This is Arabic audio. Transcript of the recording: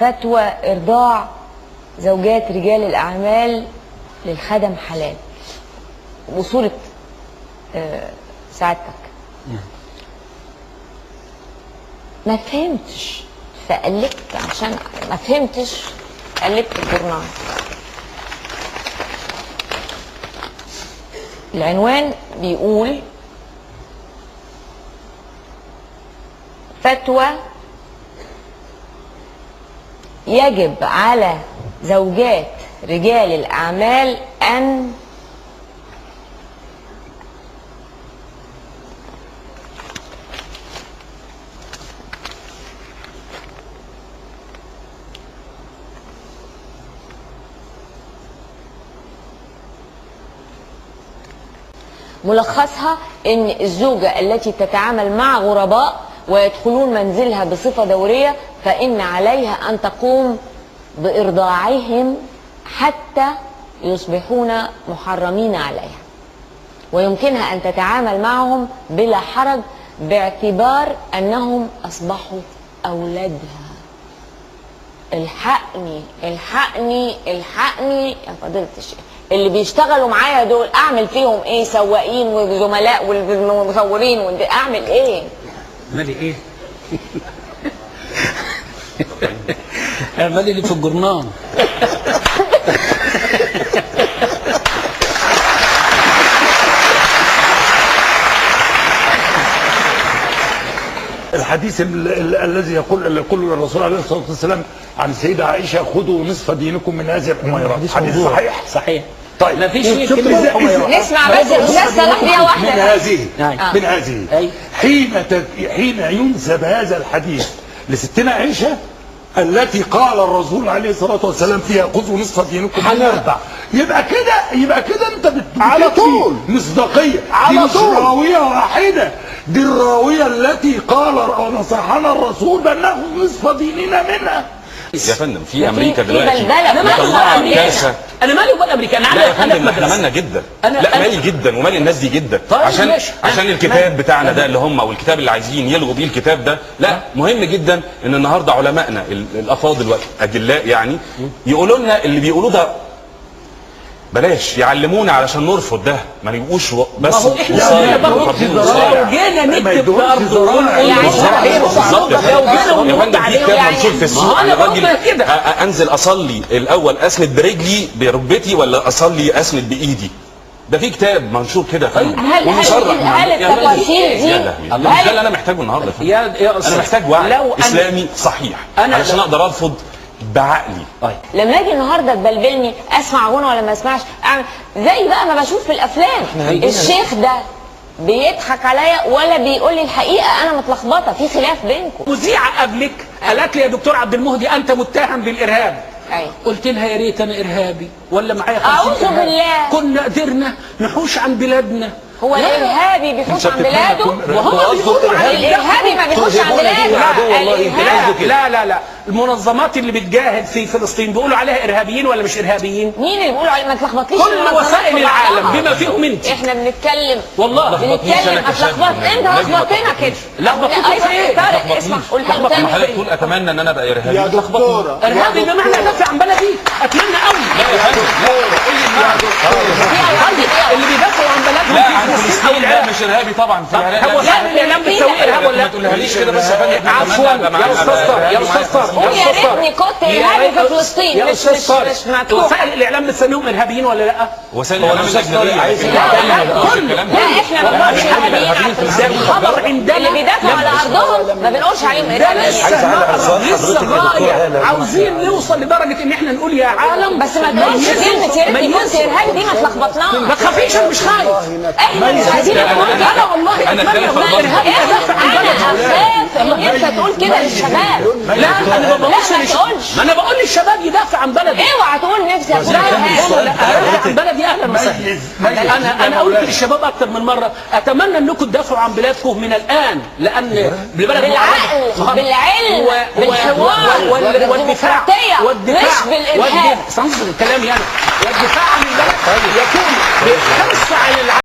فتوى إرضاع زوجات رجال الأعمال للخدم حلال، وصورة سعادتك. ما فهمتش فقلبت، عشان ما فهمتش قلبت الجورنال. العنوان بيقول فتوى يجب على زوجات رجال الأعمال أن ملخصها ان الزوجة التي تتعامل مع غرباء ويدخلون منزلها بصفة دورية فإن عليها أن تقوم بإرضاعهم حتى يصبحون محرمين عليها، ويمكنها أن تتعامل معهم بلا حرج باعتبار أنهم أصبحوا أولادها. الحقني الحقني الحقني يا فضيلة الشيخ، اللي بيشتغلوا معايا دول اعمل فيهم ايه؟ سواقين وزملاء والمصورين، اعمل ايه؟ مالي ايه؟ اعملي اللي في الجرنان. الحديث الذي يقول الرسول عليه الصلاه والسلام عن السيده عائشه: خذوا نصف دينكم من هذه الحميرات. حديث صحيح؟ صحيح. طيب ما فيش نسمع بس الاستاذ صلاح دقيقه واحده. من هذه حين ينسب هذا الحديث لستنا عائشه التي قال الرسول عليه الصلاه والسلام فيها: خذوا نصف دينكم من الاربع، يبقى كده انت على طول مصداقيه. دي مش راويه واحده، دي الراويه التي قال ونصحنا الرسول بان ناخذ نصف ديننا منها. يا فندم في امريكا دلوقتي انا مالي وبال امريكا. لا يا فندم احنا مالنا جدا، لا مالي جدا ومالي الناس دي جدا. عشان الكتاب بتاعنا ده اللي هم، والكتاب اللي عايزين يلغوا بيه الكتاب ده، لا مهم جدا ان النهارده علمائنا الافاضل والاجلاء يعني يقولوا لنا اللي بيقولوه ده بلاش، يعلمونا علشان نرفض ده، ما نبقوش بس لو جينا نكتب في ارض بالظبط يا فندم. في كتاب منشور في السوق، انا راجل انزل اصلي الاول اسند برجلي بركبتي ولا اصلي اسند بايدي؟ ده في كتاب منشور كده يا فندم ومشرح. هل التفاصيل دي ده اللي انا محتاجه النهارده انا محتاج وعي اسلامي صحيح علشان اقدر ارفض بعقلي. لما اجي النهارده تبلبلني اسمع غنى ولا ما اسمعش، اعمل زي بقى ما بشوف في الافلام. الشيخ ده بيضحك عليا ولا بيقول لي الحقيقه؟ انا متلخبطه، في خلاف بينكم. مذيعه قبلك قالت لي: يا دكتور عبد المهدي انت متهم بالارهاب. قلت لها: يا ريت انا ارهابي ولا معايا 50 اعوذ بالله، كنا قدرنا نحوش عن بلادنا. هو الارهابي بيحوش عن بلاده؟ وهو الارهابي ما بيحوش عن بلاده. لا المنظمات اللي بتجاهد في فلسطين بيقولوا عليها ارهابيين ولا مش ارهابيين؟ مين اللي بيقولوا عليها؟ ما تلخبطليش كل وسائل العالم بما فيهم انت. احنا بنتكلم والله بنتكلم. هتلخبط انت، لخبطتنا كده. لخبطتنا في ايه؟ طارق اسمع، قول حاجه. حضرتك تقول اتمنى ان انا ابقى ارهابي. يا دكتوره ارهابي بمعنى ادافع عن بلدي، اتمنى قوي. لا يا فندم اللي بيدافعوا عن بلدهم لا في فلسطين لا مش ارهابي طبعا. في هو الاعلام بتسوي ارهاب ولا ما تقولهاليش كده بس يا فندم. عفوا يا استاذ طارق، يا استاذ طارق، قول يا ريتني كنت ارهابي في فلسطين. يا استاذ طارق، وسائل الاعلام بتسميهم ارهابيين ولا لا؟ وسائل الاعلام الاجنبيه لا احنا ما بنقولش ارهابيين. الخبر عندنا اللي بيدافعوا على ارضهم ما بنقولش عليهم ارهابيين. لسه غايه عاوزين نوصل لدرجه ان احنا نقول يا عالم. بس ما تقولش كلمه يا ريتني كنت ارهابي دي، ما تلخبطناش. ما تخافيش انا مش خايف. احنا مش عايزين. انا والله انا خايف ارهابي ادافع عن بلدي. اخاف ان انت تقول كده للشباب. لا انا ما بقولش، ما انا بقول للشباب يدافع عن بلدي. اوعى تقول نفسي اكون لا ادافع عن بلدي اهلا وسهلا. انا قلت للشباب اكتر من مره اتمنى انكم تدافعوا عن بلادكم من الان، لان البلد بالعقل بالعلم بالحوار والدفاع مش بالارهاب. كلامي انا والدفاع عن البلد يكون بحرص على